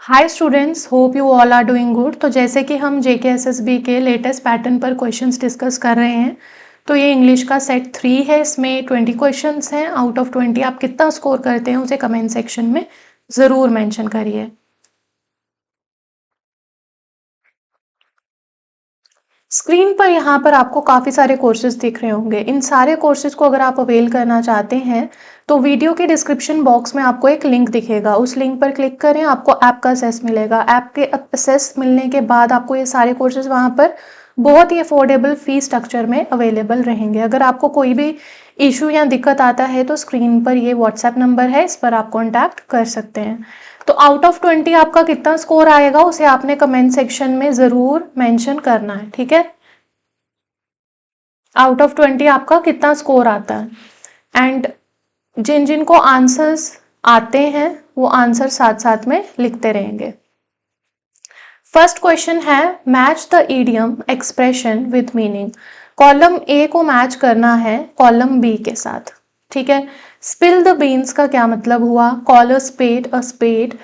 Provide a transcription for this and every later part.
Hi students, hope you all are doing good. तो जैसे कि हम जेकेएसएसबी के लेटेस्ट पैटर्न पर क्वेश्चंस डिस्कस कर रहे हैं, तो ये इंग्लिश का सेट 3 है। इसमें 20 क्वेश्चंस हैं। आउट ऑफ 20 आप कितना स्कोर करते हैं उसे कमेंट सेक्शन में ज़रूर मेंशन करिए। स्क्रीन पर यहाँ पर आपको काफ़ी सारे कोर्सेज दिख रहे होंगे। इन सारे कोर्सेज को अगर आप अवेल करना चाहते हैं तो वीडियो के डिस्क्रिप्शन बॉक्स में आपको एक लिंक दिखेगा, उस लिंक पर क्लिक करें, आपको ऐप का असेस मिलेगा। ऐप के असेस मिलने के बाद आपको ये सारे कोर्सेज वहाँ पर बहुत ही अफोर्डेबल फी स्ट्रक्चर में अवेलेबल रहेंगे। अगर आपको कोई भी इशू या दिक्कत आता है तो स्क्रीन पर ये व्हाट्सएप नंबर है, इस पर आप कॉन्टैक्ट कर सकते हैं। तो आउट ऑफ 20 आपका कितना स्कोर आएगा उसे आपने कमेंट सेक्शन में ज़रूर मेंशन करना है, ठीक है। आउट ऑफ 20 आपका कितना स्कोर आता है। एंड जिन जिनको आंसर्स आते हैं वो आंसर साथ साथ में लिखते रहेंगे। फर्स्ट क्वेश्चन है match the idiom expression with meaning. Column A को मैच करना है कॉलम बी के साथ, ठीक है। स्पिल द बीन्स का क्या मतलब हुआ? Call a spade,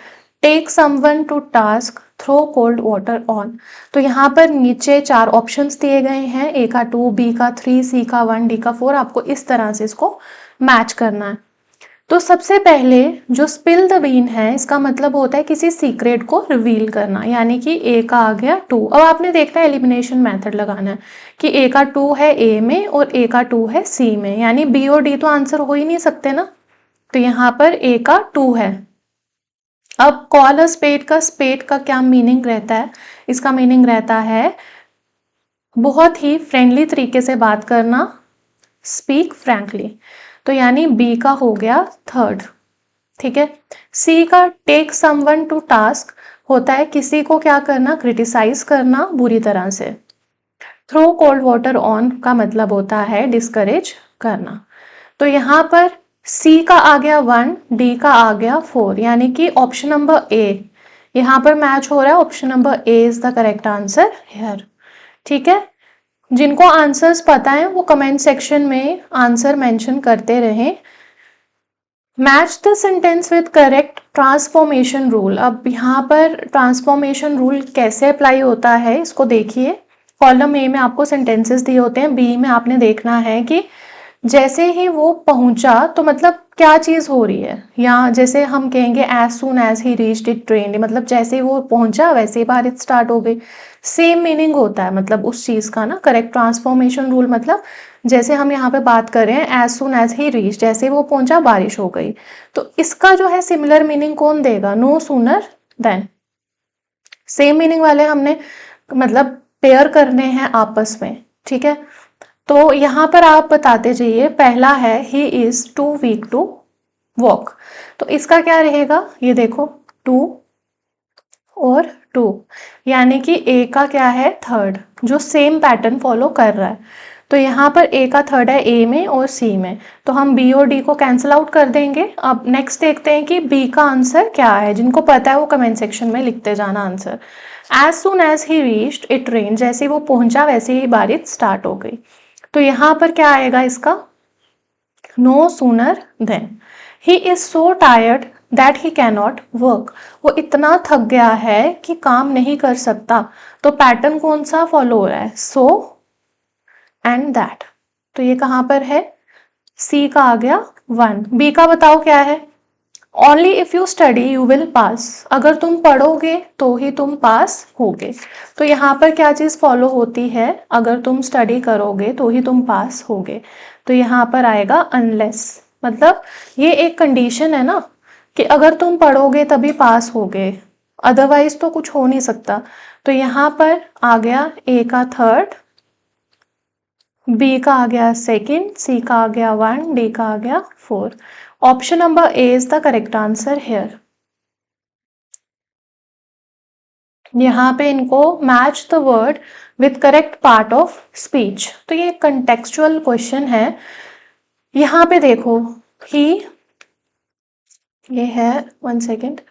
take someone to task, throw cold water on. तो यहाँ पर नीचे 4 ऑप्शंस दिए गए हैं, ए का 2, बी का 3, सी का 1, डी का 4। आपको इस तरह से इसको मैच करना है। तो सबसे पहले जो स्पिल द बीन है इसका मतलब होता है किसी सीक्रेट को रिवील करना, यानी कि ए का आ गया 2। अब आपने देखना है एलिमिनेशन मेथड लगाना है कि ए का 2 है ए में और ए का 2 है सी में, यानी बी और डी तो आंसर हो ही नहीं सकते ना। तो यहाँ पर ए का 2 है। अब कॉल अ स्पेड का क्या मीनिंग रहता है? इसका मीनिंग रहता है बहुत ही फ्रेंडली तरीके से बात करना, स्पीक फ्रैंकली। तो यानी बी का हो गया 3rd, ठीक है। सी का टेक समवन टू टास्क होता है किसी को क्या करना, क्रिटिसाइज करना बुरी तरह से। थ्रो कोल्ड वाटर ऑन का मतलब होता है डिस्करेज करना। तो यहाँ पर सी का आ गया 1, डी का आ गया 4, यानी कि ऑप्शन नंबर ए यहाँ पर मैच हो रहा है। Option number A is the correct answer here, ठीक है। जिनको आंसर्स पता है वो कमेंट सेक्शन में आंसर मेंशन करते रहें। Match the sentence with correct transformation rule. अब यहाँ पर ट्रांसफॉर्मेशन रूल कैसे अप्लाई होता है इसको देखिए। कॉलम ए में आपको सेंटेंसेस दिए होते हैं, बी में आपने देखना है कि जैसे ही वो पहुंचा तो मतलब क्या चीज हो रही है। या जैसे हम कहेंगे as soon as he reached it train, मतलब जैसे ही वो पहुंचा वैसे ही बारिश स्टार्ट हो गई। सेम मीनिंग होता है मतलब उस चीज का ना। करेक्ट ट्रांसफॉर्मेशन रूल मतलब जैसे हम यहाँ पे बात कर रहे हैं as soon as he reach, जैसे वो पहुंचा बारिश हो गई। तो इसका जो है सिमिलर मीनिंग कौन देगा? No sooner than. Same meaning वाले हमने मतलब पेयर करने हैं आपस में, ठीक है। तो यहाँ पर आप बताते जाइए। पहला है he is too weak to walk, तो इसका क्या रहेगा? ये देखो 2 और 2, यानी कि ए का क्या है 3rd, जो सेम पैटर्न फॉलो कर रहा है। तो यहाँ पर ए का 3rd है ए में और सी में, तो हम बी और डी को कैंसिल आउट कर देंगे। अब नेक्स्ट देखते हैं कि बी का आंसर क्या है। जिनको पता है वो कमेंट सेक्शन में लिखते जाना answer. As soon as he reached it train, जैसे वो पहुंचा वैसे ही बारिश स्टार्ट हो गई। तो यहाँ पर क्या आएगा इसका? No sooner than. He is so tired that he cannot work, वो इतना थक गया है कि काम नहीं कर सकता। तो पैटर्न कौन सा फॉलो हो रहा है? So and that. तो ये कहां पर है? सी का आ गया 1। बी का बताओ क्या है? Only if you study you will pass, अगर तुम पढ़ोगे तो ही तुम पास होगे। तो यहाँ पर क्या चीज फॉलो होती है? अगर तुम स्टडी करोगे तो ही तुम पास होगे। तो यहाँ पर आएगा अनलेस, मतलब ये एक कंडीशन है ना कि अगर तुम पढ़ोगे तभी पास होगे, अदरवाइज तो कुछ हो नहीं सकता। तो यहाँ पर आ गया ए का 3rd, बी का आ गया 2nd, सी का आ गया 1, डी का आ गया 4। Option number A is the correct answer here. यहाँ पे इनको match the word with correct part of speech. तो ये कंटेक्चुअल क्वेश्चन है। यहाँ पे देखो ही, ये है 1 सेकेंड,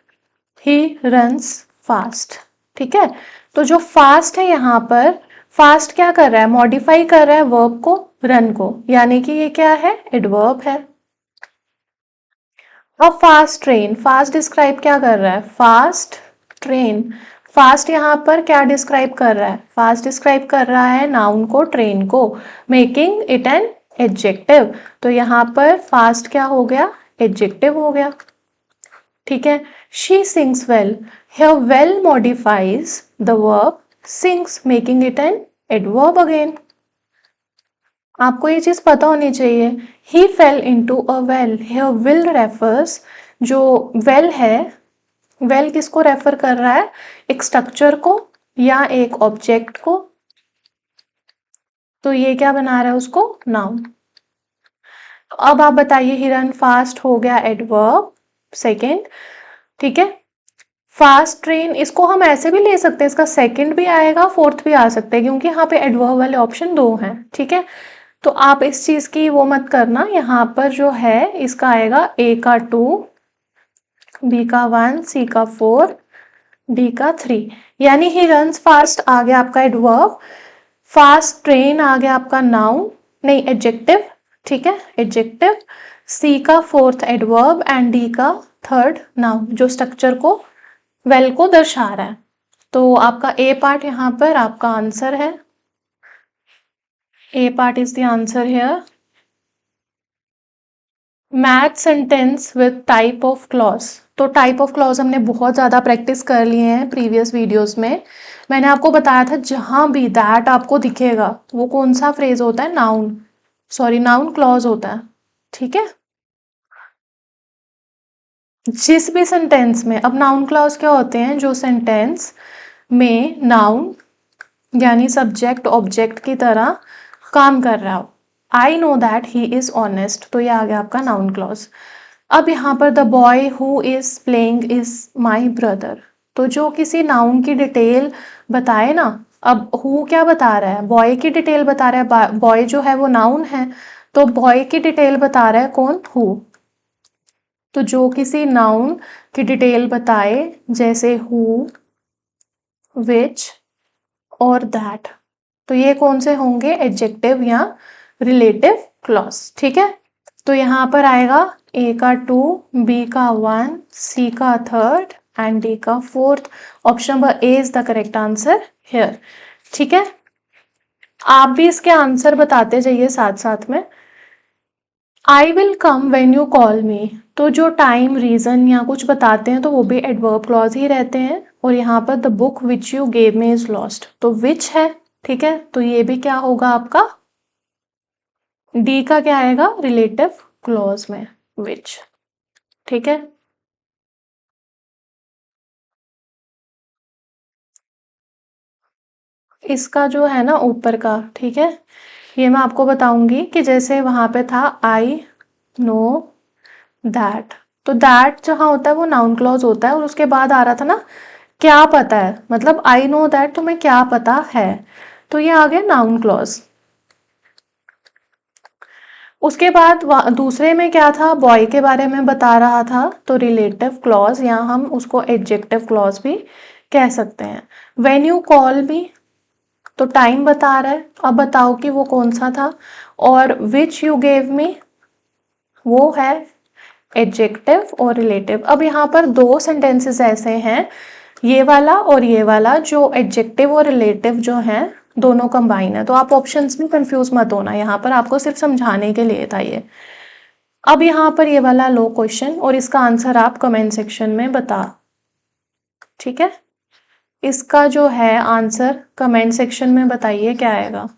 ही रन्स फास्ट, ठीक है। तो जो फास्ट है यहाँ पर, फास्ट क्या कर रहा है? मॉडिफाई कर रहा है वर्ब को, रन को, यानी कि ये क्या है? एडवर्ब है। अब फास्ट ट्रेन, फास्ट डिस्क्राइब क्या कर रहा है? Fast train. फास्ट यहाँ पर क्या डिस्क्राइब कर रहा है? फास्ट डिस्क्राइब कर रहा है नाउन को, ट्रेन को, मेकिंग इट एन एडजेक्टिव। तो यहाँ पर फास्ट क्या हो गया? एडजेक्टिव हो गया। ठीक है। She sings well, here well modifies the verb sings making it an adverb again। आपको ये चीज पता होनी चाहिए। he fell into a well, here will refers, जो well है, well किसको रेफर कर रहा है? एक स्ट्रक्चर को या एक ऑब्जेक्ट को। तो ये क्या बना रहा है उसको? नाउन। अब आप बताइए, ही रन फास्ट हो गया एडवर्ब सेकेंड। ठीक है। फास्ट ट्रेन, इसको हम ऐसे भी ले सकते हैं, इसका सेकंड भी आएगा, फोर्थ भी आ सकता है, क्योंकि यहाँ पे एडवर्ब वाले ऑप्शन दो हैं। ठीक है। तो आप इस चीज की वो मत करना, यहाँ पर जो है इसका आएगा ए का 2, बी का 1, सी का 4, डी का 3। यानी ही रन्स फास्ट आ गया आपका एडवर्ब, फास्ट ट्रेन आ गया आपका नाउन, नहीं एडजेक्टिव। ठीक है, एडजेक्टिव। सी का फोर्थ एडवर्ब एंड डी का थर्ड नाउन, जो स्ट्रक्चर को, वेल को दर्शा रहा है। तो आपका ए पार्ट यहाँ पर आपका आंसर है। A part is the answer here. Match sentence with type of clause. तो टाइप ऑफ क्लॉज हमने बहुत ज़्यादा प्रैक्टिस कर लिए हैं प्रीवियस वीडियोस में। मैंने आपको बताया था जहां भी दैट आपको दिखेगा वो कौन सा फ्रेज होता है? नाउन, सॉरी नाउन क्लॉज होता है। ठीक है। जिस भी सेंटेंस में, अब नाउन क्लॉज क्या होते हैं? जो सेंटेंस में नाउन यानी सब्जेक्ट ऑब्जेक्ट की तरह काम कर रहा हो। I know that he is honest, तो ये आ गया आपका नाउन क्लॉज। अब यहाँ पर the boy who is playing is my brother, तो जो किसी नाउन की डिटेल बताए ना, अब हु क्या बता रहा है? बॉय की डिटेल बता रहा है। बॉय जो है वो नाउन है, तो बॉय की डिटेल बता रहा है कौन? हु। तो जो किसी नाउन की डिटेल बताए, जैसे हु, विच और दैट, तो ये कौन से होंगे? एडजेक्टिव या रिलेटिव क्लॉज। ठीक है। तो यहाँ पर आएगा ए का 2, बी का 1, सी का थर्ड एंड डी का fourth. Option number A is the correct answer here. ठीक है। आप भी इसके आंसर बताते जाइए साथ साथ में। I will come when you call मी, तो जो टाइम, रीजन या कुछ बताते हैं तो वो भी एडवर्ब क्लॉज ही रहते हैं। और यहाँ पर the book which you gave me is lost, तो विच है। ठीक है। तो ये भी क्या होगा आपका? डी का क्या आएगा? रिलेटिव क्लॉज में विच। ठीक है। इसका जो है ना ऊपर का, ठीक है, ये मैं आपको बताऊंगी कि जैसे वहां पे था आई नो दैट, तो दैट जहां होता है वो नाउन क्लॉज होता है, और उसके बाद आ रहा था ना क्या पता है, मतलब आई नो दैट तुम्हें क्या पता है, तो ये आ गया नाउन क्लॉज। उसके बाद दूसरे में क्या था? बॉय के बारे में बता रहा था, तो रिलेटिव क्लॉज या हम उसको एडजेक्टिव क्लॉज भी कह सकते हैं। व्हेन यू कॉल मी, तो टाइम बता रहा है, अब बताओ कि वो कौन सा था। और विच यू गेव मी, वो है एडजेक्टिव और रिलेटिव। अब यहाँ पर दो सेंटेंसेस ऐसे हैं, ये वाला और ये वाला, जो एडजेक्टिव और रिलेटिव जो हैं दोनों कंबाइन है। तो आप ऑप्शंस में कंफ्यूज मत होना, यहाँ पर आपको सिर्फ समझाने के लिए था ये। अब यहाँ पर ये वाला लो क्वेश्चन, और इसका आंसर आप कमेंट सेक्शन में बता। ठीक है। इसका जो है आंसर कमेंट सेक्शन में बताइए क्या आएगा।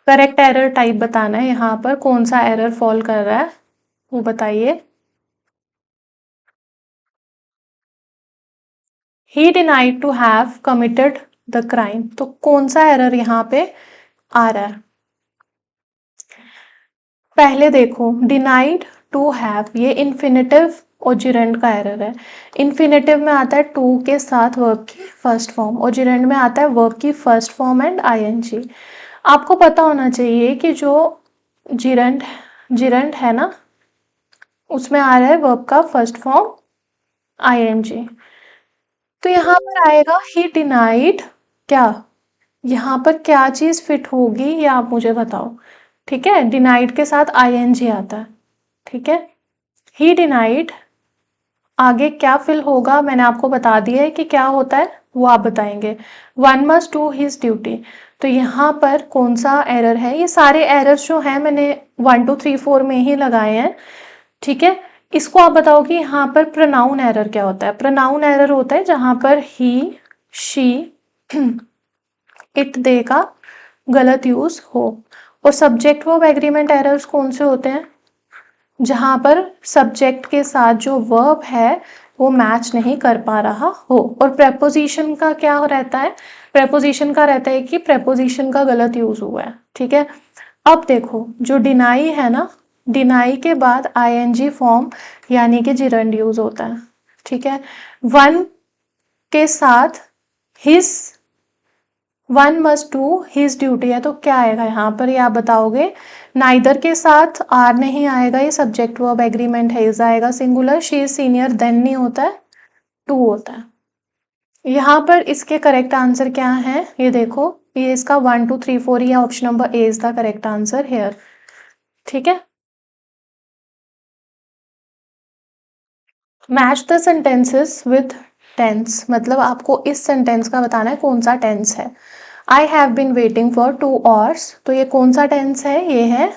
करेक्ट एरर टाइप बताना है, यहाँ पर कौन सा एरर फॉल कर रहा है वो बताइए। He denied to have committed the crime, तो कौन सा एरर यहाँ पे आ रहा है? पहले देखो, डिनाइड टू हैव, ये इन्फिनेटिव और जिरेंड का एरर है। इन्फिनेटिव में आता है टू के साथ वर्ब की फर्स्ट फॉर्म, और जिरेंड में आता है वर्ब की फर्स्ट फॉर्म एंड आईएनजी। आपको पता होना चाहिए कि जो जिरेंड जिरेंड है ना, उसमें आ रहा है वर्ब का फर्स्ट फॉर्म आईएनजी। तो यहाँ पर आएगा ही डिनाइड, क्या यहाँ पर क्या चीज फिट होगी ये आप मुझे बताओ। ठीक है। डिनाइड के साथ आईएनजी आता है। ठीक है। ही डिनाइड आगे क्या फिल होगा मैंने आपको बता दिया है कि क्या होता है, वो आप बताएंगे। 1 must do his duty, तो यहाँ पर कौन सा एरर है? ये सारे एरर्स जो हैं मैंने 1 2 3 4 में ही लगाए हैं, ठीक है। इसको आप बताओ कि यहाँ पर प्रोनाउन एरर क्या होता है? प्रोनाउन एरर होता है जहां पर ही, शी, इट, दे का गलत यूज हो। और सब्जेक्ट वर्ब एग्रीमेंट एरर्स कौन से होते हैं? जहां पर सब्जेक्ट के साथ जो वर्ब है वो मैच नहीं कर पा रहा हो। और प्रेपोजिशन का क्या रहता है? प्रेपोजिशन का रहता है कि प्रेपोजिशन का गलत यूज हुआ है, ठीक है। अब देखो जो डिनाई है ना, डिनाई के बाद आईएनजी फॉर्म यानी कि जिरंड यूज होता है, ठीक है। वन के साथ his, one must do his duty है, तो क्या आएगा यहाँ पर? ये आप बताओगे। नाइदर के साथ आर नहीं आएगा, ये सब्जेक्ट वर्ब एग्रीमेंट है, इज आएगा singular. She is senior then नहीं होता है, टू होता है। यहाँ पर इसके करेक्ट आंसर क्या है ये देखो, ये इसका 1 2 3 4, ये option number A is the correct answer here, ठीक है। Match the sentences with tense, मतलब आपको इस सेंटेंस का बताना है कौन सा टेंस है। I have been waiting for 2 hours, तो ये कौन सा टेंस है? ये है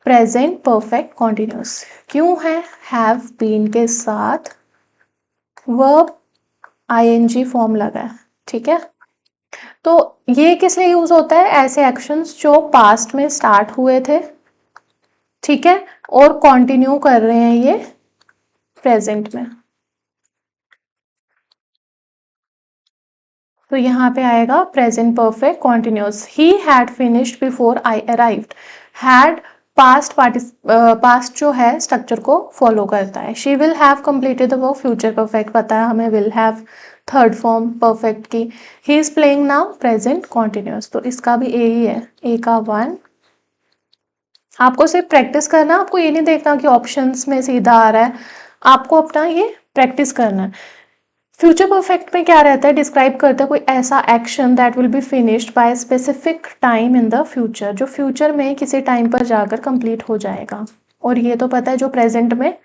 प्रेजेंट परफेक्ट कॉन्टिन्यूस। क्यों है? हैव बीन के साथ वर्ब आईएनजी फॉर्म लगा है, ठीक है। तो ये किस लिए यूज होता है? ऐसे एक्शंस जो पास्ट में स्टार्ट हुए थे, ठीक है, और कंटिन्यू कर रहे हैं ये प्रेजेंट में। तो यहाँ पे आएगा present perfect continuous. He had finished before I arrived. Had past जो है स्ट्रक्चर को फॉलो करता है। She will have completed the work, future perfect पता है हमें, will have third form perfect की। He is playing now, present continuous, तो इसका भी ए ही है, ए का 1। आपको सिर्फ प्रैक्टिस करना, आपको ये नहीं देखना कि ऑप्शंस में सीधा आ रहा है, आपको अपना ये प्रैक्टिस करना है। फ्यूचर परफेक्ट में क्या रहता है? डिस्क्राइब करता है कोई ऐसा action that will be finished by specific time in the future, जो फ्यूचर में किसी टाइम पर जाकर कंप्लीट हो जाएगा। और ये तो पता है जो प्रेजेंट में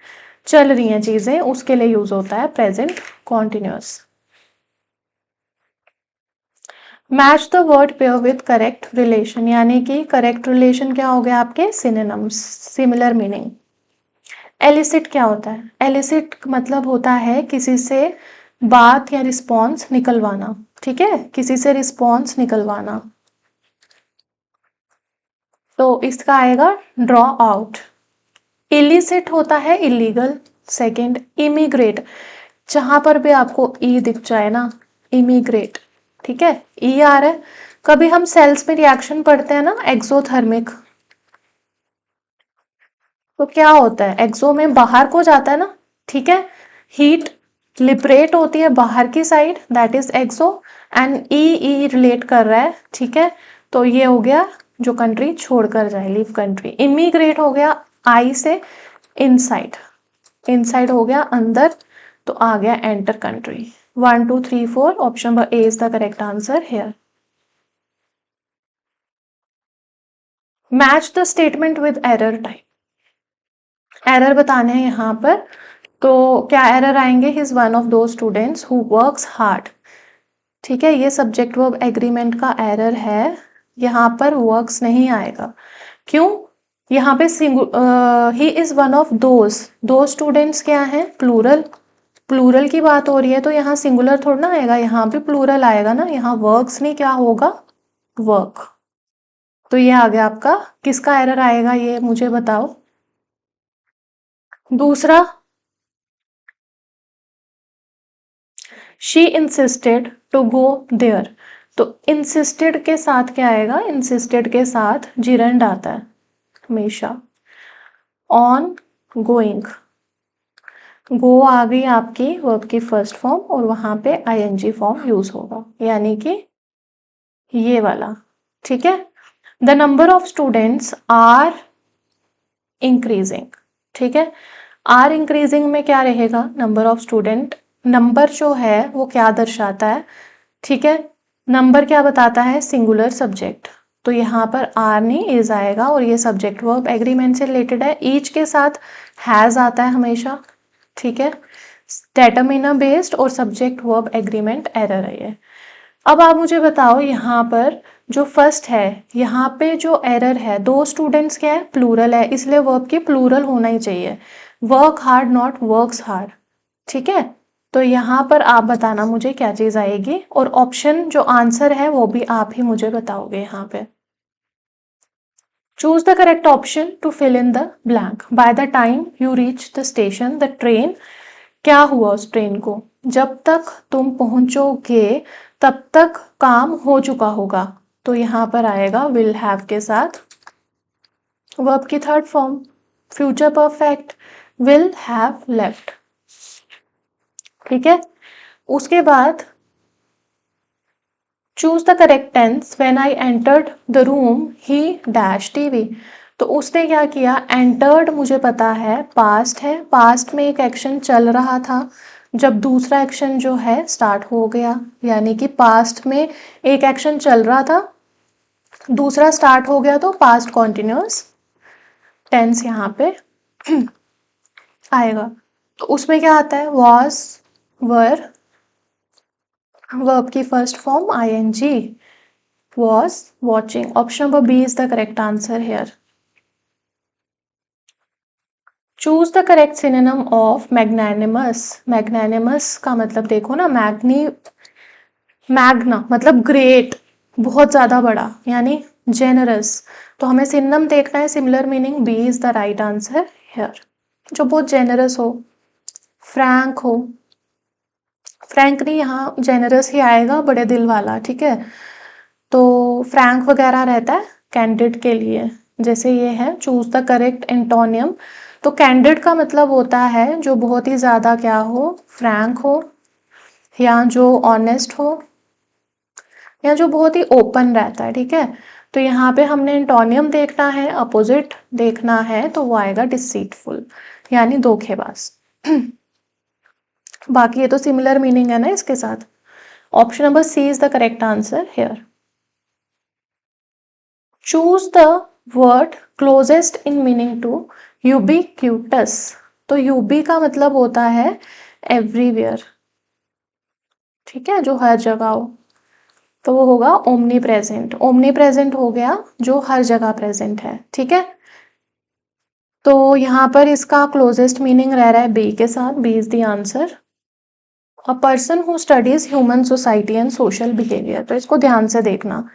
चल रही हैं चीजें उसके लिए यूज होता है present continuous. Match the word pair with correct relation, यानी कि करेक्ट रिलेशन क्या हो गया आपके? Synonyms, similar meaning. एलिसिट क्या होता है? एलिसिट मतलब होता है किसी से बात या रिस्पॉन्स निकलवाना, ठीक है, किसी से रिस्पॉन्स निकलवाना। तो इसका आएगा ड्रॉ आउट। इलिसिट होता है इलीगल। सेकंड, इमिग्रेट, जहां पर भी आपको ई दिख जाए ना, इमिग्रेट, ठीक है, ई आ रहा है। कभी हम सेल्स में रिएक्शन पढ़ते हैं ना, एक्सोथर्मिक, तो क्या होता है? एक्सो में बाहर को जाता है ना, ठीक है, हीट लिबरेट होती है बाहर की side, that is exo. And E relate कर रहा है, ठीक है, तो ये हो गया जो कंट्री छोड़कर जाए, लीव कंट्री। इमिग्रेट हो गया आई से इनसाइड, इनसाइड हो गया अंदर, तो आ गया enter country. 1 2 3 4, option number A is the correct answer hair. Match the statement with error type, error बताने हैं यहाँ पर, तो क्या एरर आएंगे? हिज वन ऑफ दो स्टूडेंट्स हु वर्क्स हार्ड, ठीक है, ये सब्जेक्ट वर्ब एग्रीमेंट का एरर है, यहाँ पर वर्क्स नहीं आएगा। क्यों? यहाँ पे he is one of those, दो स्टूडेंट्स क्या है? प्लूरल, प्लूरल की बात हो रही है, तो यहाँ सिंगुलर थोड़ा ना आएगा, यहाँ पे प्लूरल आएगा ना, यहाँ वर्क्स नहीं, क्या होगा? वर्क। तो ये आ गया आपका, किसका एरर आएगा ये मुझे बताओ। दूसरा, she insisted to go there, तो इंसिस्टेड के साथ क्या आएगा? इंसिस्टेड के साथ जिरंड आता है हमेशा। ऑन गोइंग, गो आ गई आपकी वर्ब की फर्स्ट फॉर्म और वहां पे आईएनजी फॉर्म यूज होगा, यानी कि ये वाला, ठीक है। The number of students are increasing, ठीक है, आर इंक्रीजिंग में क्या रहेगा? नंबर ऑफ स्टूडेंट, नंबर जो है वो क्या दर्शाता है, ठीक है, नंबर क्या बताता है? सिंगुलर सब्जेक्ट, तो यहाँ पर आर नहीं इज आएगा, और ये सब्जेक्ट वर्ब एग्रीमेंट से रिलेटेड है। ईच के साथ हैज आता है हमेशा, ठीक है। डेटर्मिनर बेस्ड और सब्जेक्ट वर्ब एग्रीमेंट एरर है ये। अब आप मुझे बताओ यहाँ पर जो फर्स्ट है, यहाँ पे जो एरर है, 2 स्टूडेंट्स क्या है, प्लूरल है, इसलिए वर्ब की प्लूरल होना ही चाहिए। Work hard not works hard, ठीक है। तो यहाँ पर आप बताना मुझे क्या चीज आएगी, और ऑप्शन जो आंसर है वो भी आप ही मुझे बताओगे यहाँ पे। Choose the correct option to fill in the blank. By the time you reach the station the train, क्या हुआ उस ट्रेन को, जब तक तुम पहुंचोगे तब तक काम हो चुका होगा। तो यहाँ पर आएगा विल हैव के साथ वर्ब की third form, future perfect, will have left, ठीक है। उसके बाद choose the correct tense, when I entered the room he dash TV. तो उसने क्या किया, एंटर्ड मुझे पता है पास्ट है, पास्ट में एक एक्शन चल रहा था, जब दूसरा एक्शन जो है स्टार्ट हो गया, यानी कि पास्ट में एक एक्शन चल रहा था, दूसरा स्टार्ट हो गया, तो पास्ट कॉन्टिन्यूअस टेंस यहाँ पे आएगा। तो उसमें क्या आता है, वॉज, वर, वर्ब की first form ing, was watching. Option number B is the correct answer here. Choose the correct synonym of magnanimous. Magnanimous का मतलब देखो ना, मैग्ना मतलब ग्रेट, बहुत ज्यादा बड़ा, यानी जेनरस। तो हमें सिनोनिम देखना है, similar meaning, B is the right answer here. जो बहुत जेनरस हो, फ्रैंक हो, फ्रैंक नहीं, यहाँ जेनरस ही आएगा, बड़े दिल वाला, ठीक है। तो फ्रैंक वगैरह रहता है कैंडिड के लिए, जैसे ये है चूज द करेक्ट एंटोनियम। तो कैंडिड का मतलब होता है जो बहुत ही ज्यादा क्या हो, फ्रैंक हो, या जो ऑनेस्ट हो, या जो बहुत ही ओपन रहता है, ठीक है। तो यहाँ पे हमने एंटोनियम देखना है, अपोजिट देखना है, तो वो आएगा डिसीटफुल, यानी धोखेबाज। बाकी ये तो सिमिलर मीनिंग है ना इसके साथ। Option number C is the correct answer here. Choose the word closest in meaning to ubiquitous. तो यूबी का मतलब होता है एवरीवेयर, ठीक है, जो हर जगह हो। तो वो होगा ओमनी प्रेजेंट। ओमनी प्रेजेंट हो गया जो हर जगह प्रेजेंट है, ठीक है। तो यहाँ पर इसका क्लोजेस्ट मीनिंग रह रहा है बी के साथ, B is the answer. A person who studies human society and social behaviour. तो इसको ध्यान से देखना,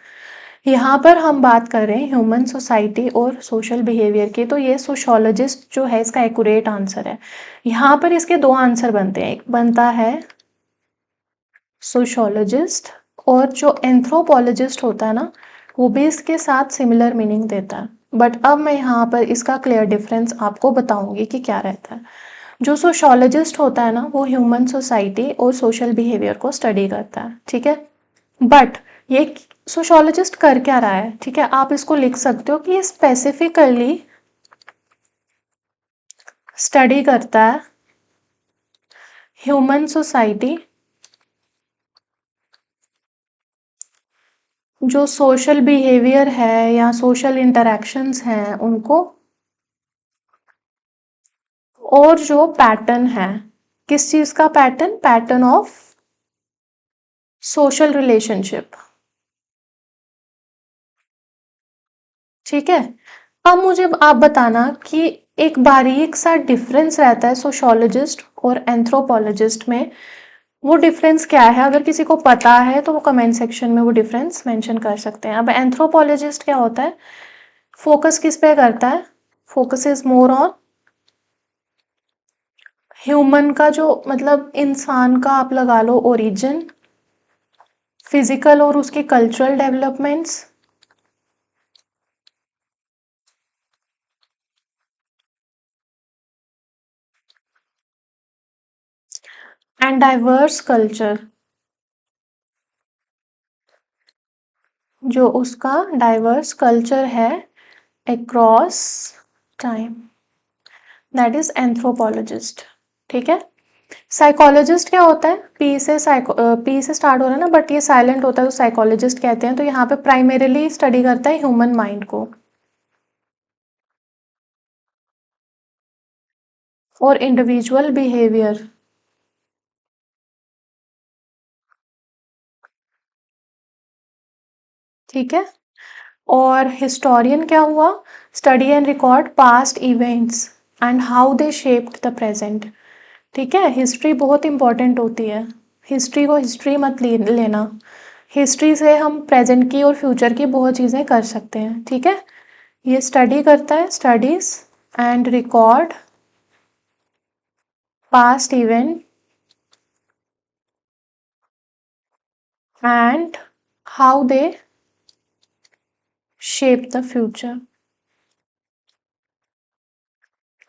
यहाँ पर हम बात कर रहे हैं ह्यूमन सोसाइटी और सोशल बिहेवियर की, तो ये सोशोलॉजिस्ट जो है इसका एक्यूरेट आंसर है। यहाँ पर इसके 2 आंसर बनते हैं, एक बनता है सोशोलॉजिस्ट, और जो एंथ्रोपोलॉजिस्ट होता है ना, वो भी इसके साथ सिमिलर मीनिंग देता है। बट अब मैं यहाँ पर इसका क्लियर डिफरेंस आपको बताऊंगी कि क्या रहता है। जो सोशोलॉजिस्ट होता है ना, वो ह्यूमन सोसाइटी और सोशल बिहेवियर को स्टडी करता है, ठीक है। बट ये सोशोलॉजिस्ट कर क्या रहा है, ठीक है, आप इसको लिख सकते हो कि ये स्पेसिफिकली स्टडी करता है ह्यूमन सोसाइटी, जो सोशल बिहेवियर है या सोशल इंटरेक्शंस हैं उनको, और जो पैटर्न है, किस चीज का pattern, pattern of social relationship, ठीक है। अब मुझे आप बताना कि एक बारीक सा डिफरेंस रहता है सोशोलॉजिस्ट और एंथ्रोपोलॉजिस्ट में, वो डिफरेंस क्या है, अगर किसी को पता है तो वो कमेंट सेक्शन में वो डिफरेंस मेंशन कर सकते हैं। अब एंथ्रोपोलॉजिस्ट क्या होता है, फोकस किस पे करता है, focus is more on human का, जो मतलब इंसान का आप लगा लो ओरिजिन, फिजिकल और उसके cultural developments, and diverse culture, जो उसका डाइवर्स कल्चर है across time, that is anthropologist, ठीक है। साइकोलॉजिस्ट क्या होता है, पी से स्टार्ट हो रहा है ना, बट ये साइलेंट होता है तो साइकोलॉजिस्ट कहते हैं। तो यहाँ पे प्राइमरीली स्टडी करता है ह्यूमन माइंड को और इंडिविजुअल बिहेवियर, ठीक है। और हिस्टोरियन क्या हुआ? Study and record past events and how they shaped the present. ठीक है, हिस्ट्री बहुत इंपॉर्टेंट होती है। हिस्ट्री को हिस्ट्री मत लेना। हिस्ट्री से हम प्रेजेंट की और फ्यूचर की बहुत चीज़ें कर सकते हैं। ठीक है, ये स्टडी करता है, studies and record past event and how they shape the future.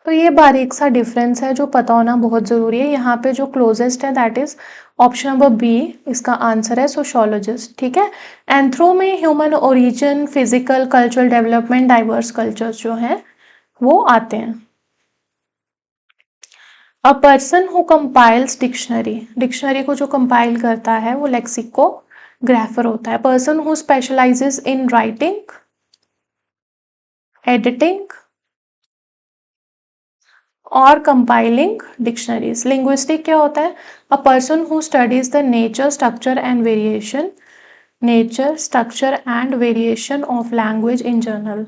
तो ये बारीक सा डिफरेंस है जो पता होना बहुत ज़रूरी है। यहाँ पे जो क्लोजेस्ट है that is option number B, इसका आंसर है सोशोलॉजिस्ट। ठीक है, एंथ्रो में human origin, physical, cultural development, diverse cultures जो हैं वो आते हैं। A person who compiles dictionary, dictionary को जो कंपाइल करता है वो लेक्सिकोग्राफर होता है। Person who specialises in writing, editing और कंपाइलिंग डिक्शनरीज। लिंग्विस्टिक क्या होता है? A person who studies the nature, structure and variation, nature, structure and variation of language in general.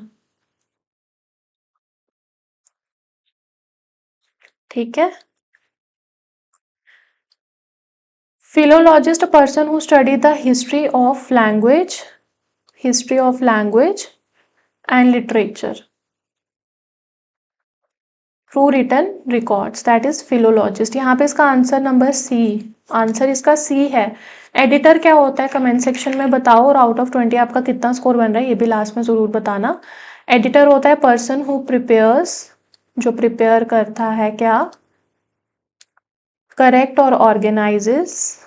ठीक है। Philologist, a person who study the history of language and literature through written records, that is philologist. यहाँ पे इसका answer number C, answer इसका सी है। Editor क्या होता है कमेंट सेक्शन में बताओ, और आउट ऑफ 20 आपका कितना स्कोर बन रहा है ये भी लास्ट में ज़रूर बताना। एडिटर होता है पर्सन हु प्रिपेयर्स, जो प्रिपेयर करता है क्या, करेक्ट और ऑर्गेनाइजेस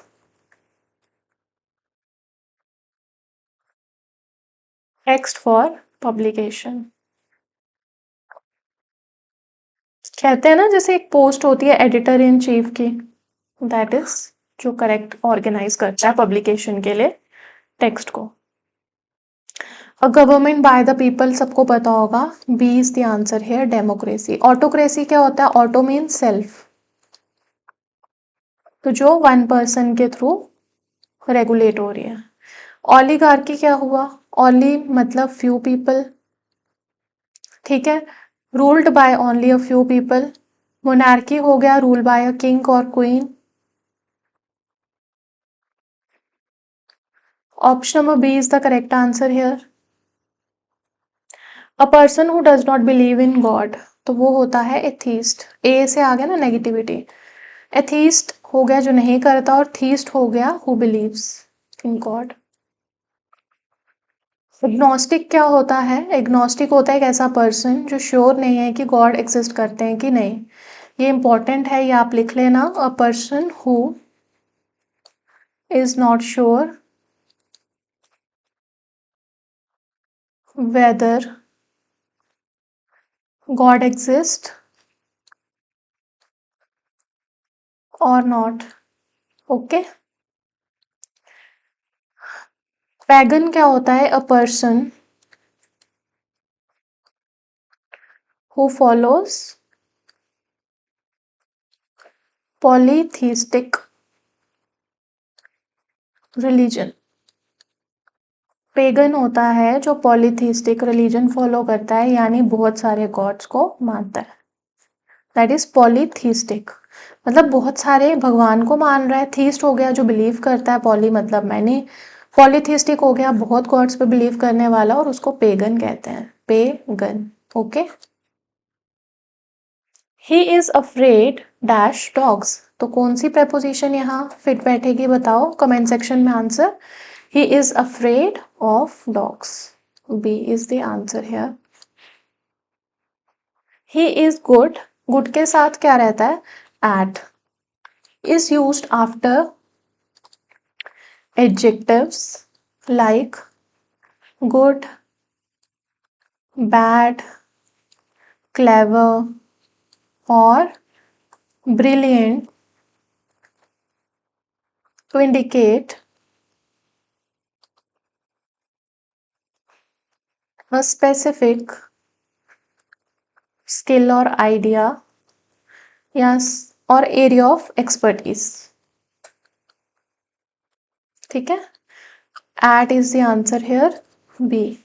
टेक्स्ट फॉर पब्लिकेशन। कहते हैं ना जैसे एक पोस्ट होती है एडिटर इन चीफ की, दैट इज जो करेक्ट ऑर्गेनाइज करता है पब्लिकेशन के लिए टेक्स्ट को। A government by the people सबको पता होगा, B is the answer here. Democracy. Autocracy क्या होता है? ऑटो मीन सेल्फ, तो जो वन पर्सन के थ्रू रेगुलेट हो रही है। ऑलिगार्की क्या हुआ? ऑली मतलब फ्यू पीपल, ठीक है, ruled by only a few people. Monarchy हो गया रूल बाय अ किंग और queen. Option number B is the correct answer here. A person who does not believe in God, तो वो होता है एथीस्ट। ए से आ गया ना नेगेटिविटी। एथीस्ट हो गया जो नहीं करता, और थीस्ट हो गया who believes in God. Agnostic क्या होता है? एग्नोस्टिक होता है एक ऐसा पर्सन जो श्योर नहीं है कि गॉड एग्जिस्ट करते हैं कि नहीं। ये इंपॉर्टेंट है, ये आप लिख लेना। A person who is not sure whether God exist और नॉट। ओके। पैगन क्या होता है? A person who follows polytheistic religion. Pagan होता है जो पॉलीथीस्टिक रिलीजन फॉलो करता है, यानी बहुत सारे गॉड्स को मानता है, दैट इज पॉलीथीस्टिक। मतलब बहुत सारे भगवान को मान रहा है। थीस्ट हो गया जो बिलीव करता है, पॉली मतलब मैनी, पॉलीथीस्टिक हो गया बहुत गॉड्स पे बिलीव करने वाला, और उसको पेगन कहते हैं, pagan. Okay. He is afraid dash dogs, तो कौन सी preposition यहाँ फिट बैठेगी बताओ कमेंट सेक्शन में answer. He is afraid of dogs, B is the answer here. He is good, good के साथ क्या रहता है? At is used after adjectives like good, bad, clever or brilliant to indicate a specific skill or idea, yes, or area of expertise। ठीक है, at is the answer here। B.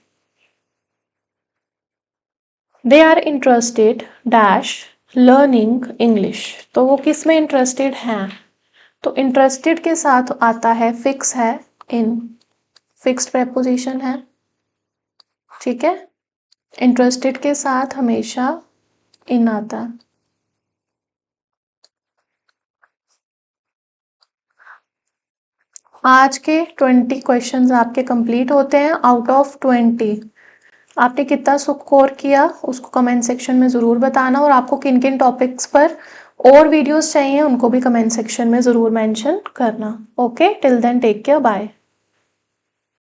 They are interested dash learning English, तो वो किस में interested हैं? तो interested के साथ आता है फिक्स है, इन, फिक्स्ड प्रेपोजिशन है, ठीक है। इंटरेस्टेड के साथ हमेशा इन आता है। आज के 20 क्वेश्चंस आपके कंप्लीट होते हैं। आउट ऑफ 20 आपने कितना स्कोर किया उसको कमेंट सेक्शन में ज़रूर बताना, और आपको किन किन टॉपिक्स पर और वीडियोस चाहिए उनको भी कमेंट सेक्शन में ज़रूर मेंशन करना। Okay, till then take care, bye.